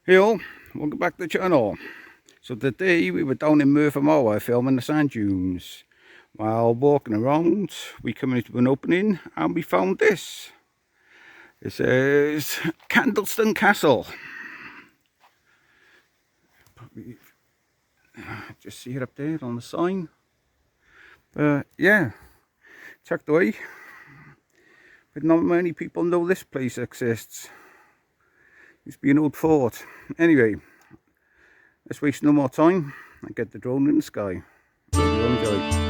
Hey all, welcome back to the channel. So today we were down in Merthyr filming the sand dunes. While walking around, we came into an opening and we found this. It says Candleston Castle. Probably just see it up there on the sign. Yeah, tucked away. But not many people know this place exists. Used to be an old fort. Anyway, let's waste no more time and get the drone in the sky. Hope you all enjoy.